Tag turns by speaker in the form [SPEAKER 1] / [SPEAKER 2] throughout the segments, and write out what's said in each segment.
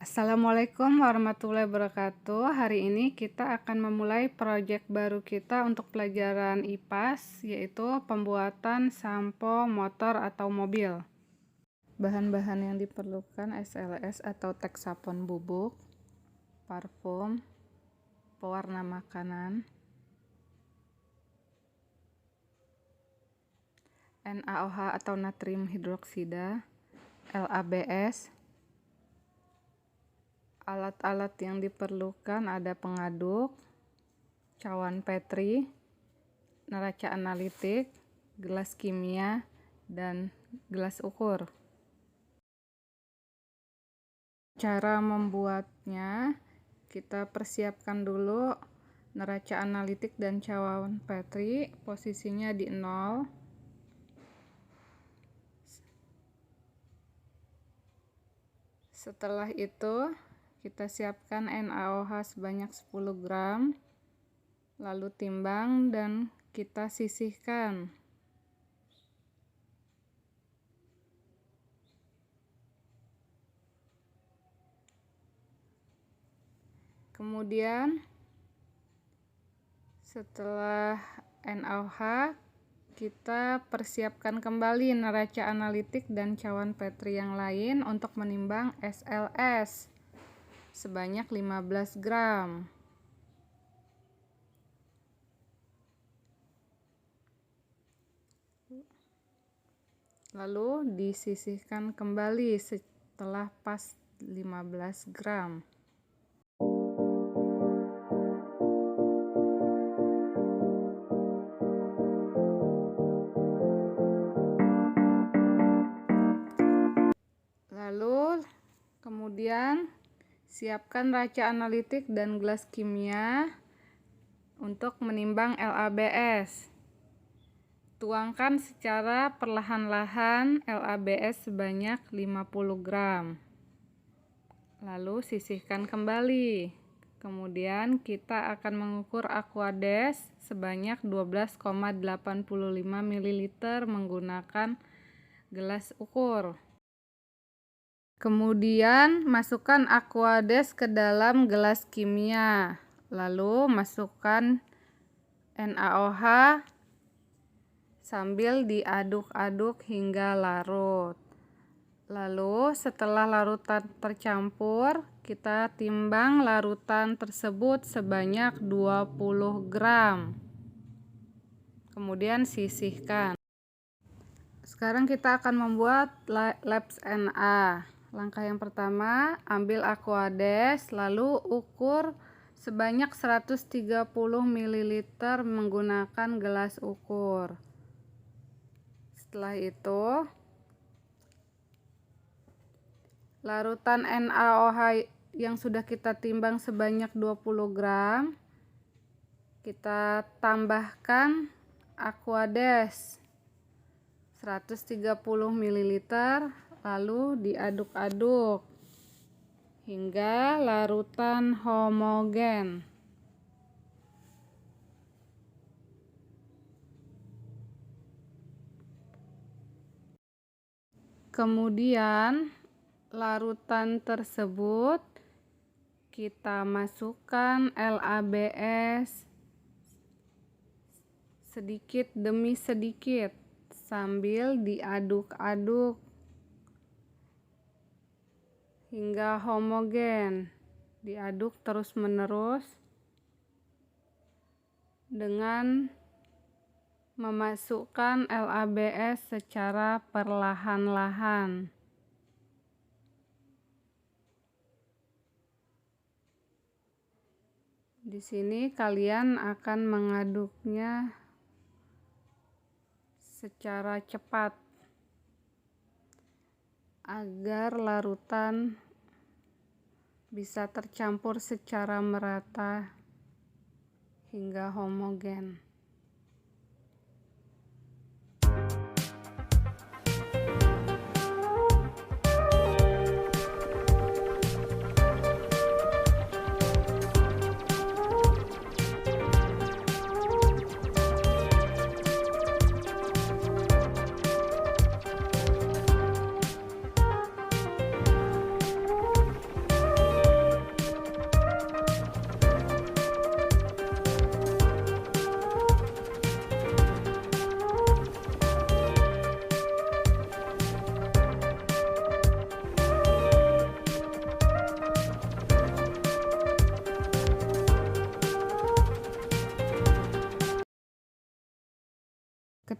[SPEAKER 1] Assalamualaikum warahmatullahi wabarakatuh. Hari ini kita akan memulai proyek baru kita untuk pelajaran IPAS, yaitu pembuatan sampo motor atau mobil. Bahan-bahan yang diperlukan SLS atau teksapon bubuk, parfum, pewarna makanan, NaOH atau natrium hidroksida, LABS. Alat-alat yang diperlukan ada pengaduk, cawan Petri, neraca analitik, gelas kimia, dan gelas ukur. Cara membuatnya, kita persiapkan dulu neraca analitik dan cawan Petri, posisinya di 0. Setelah itu kita siapkan NaOH sebanyak 10 gram, lalu timbang dan kita sisihkan. Kemudian setelah NaOH, kita persiapkan kembali neraca analitik dan cawan Petri yang lain untuk menimbang SLS sebanyak 15 gram. Lalu disisihkan kembali setelah pas 15 gram. Lalu kemudian siapkan neraca analitik dan gelas kimia untuk menimbang LABS. Tuangkan secara perlahan-lahan LABS sebanyak 50 gram. Lalu sisihkan kembali. Kemudian kita akan mengukur Aquades sebanyak 12,85 ml menggunakan gelas ukur. Kemudian masukkan Aquades ke dalam gelas kimia. Lalu masukkan NaOH sambil diaduk-aduk hingga larut. Lalu setelah larutan tercampur, kita timbang larutan tersebut sebanyak 20 gram. Kemudian sisihkan. Sekarang kita akan membuat labs Na. Langkah yang pertama, ambil Aquades, lalu ukur sebanyak 130 ml menggunakan gelas ukur. Setelah itu, larutan NaOH yang sudah kita timbang sebanyak 20 gram, kita tambahkan Aquades 130 ml, lalu diaduk-aduk hingga larutan homogen. Kemudian larutan tersebut kita masukkan LABS sedikit demi sedikit sambil diaduk-aduk hingga homogen. Diaduk terus-menerus dengan memasukkan LABS secara perlahan-lahan. Di sini kalian akan mengaduknya secara cepat agar larutan bisa tercampur secara merata hingga homogen.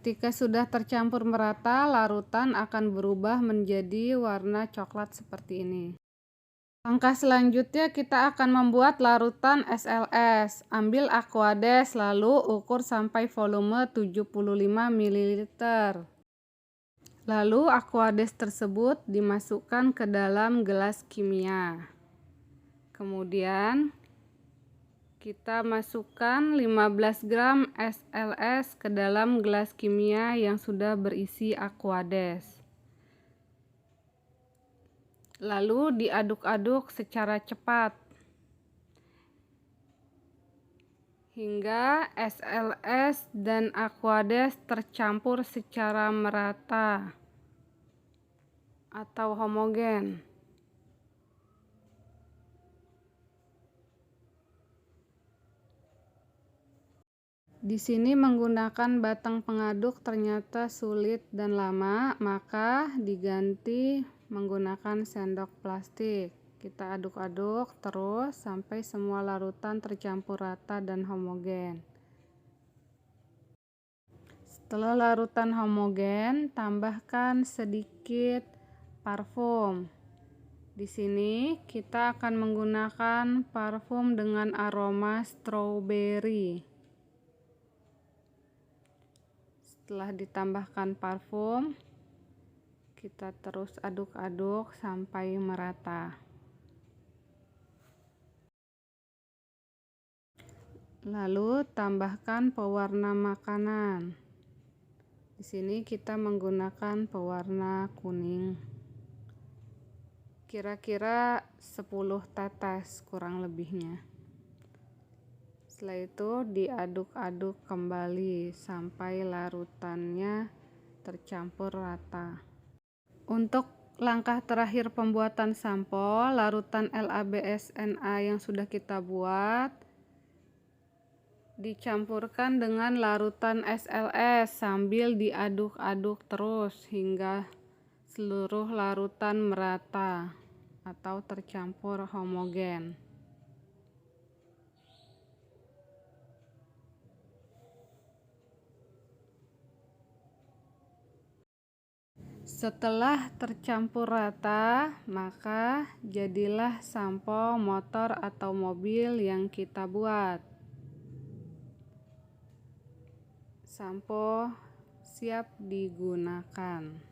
[SPEAKER 1] Ketika sudah tercampur merata, larutan akan berubah menjadi warna coklat seperti ini. Langkah selanjutnya kita akan membuat larutan SLS. Ambil Aquades lalu ukur sampai volume 75 ml. Lalu Aquades tersebut dimasukkan ke dalam gelas kimia. Kemudian kita masukkan 15 gram SLS ke dalam gelas kimia yang sudah berisi Aquades. Lalu diaduk-aduk secara cepat hingga SLS dan Aquades tercampur secara merata atau homogen. Di sini menggunakan batang pengaduk ternyata sulit dan lama, maka diganti menggunakan sendok plastik. Kita aduk-aduk terus sampai semua larutan tercampur rata dan homogen. Setelah larutan homogen, tambahkan sedikit parfum. Di sini kita akan menggunakan parfum dengan aroma strawberry. Setelah ditambahkan parfum, kita terus aduk-aduk sampai merata. Lalu tambahkan pewarna makanan. Di sini kita menggunakan pewarna kuning. Kira-kira 10 tetes kurang lebihnya. Setelah itu diaduk-aduk kembali sampai larutannya tercampur rata. Untuk langkah terakhir pembuatan sampo, larutan LABSNA yang sudah kita buat dicampurkan dengan larutan SLS sambil diaduk-aduk terus hingga seluruh larutan merata atau tercampur homogen. Setelah tercampur rata, maka jadilah sampo motor atau mobil yang kita buat. Sampo siap digunakan.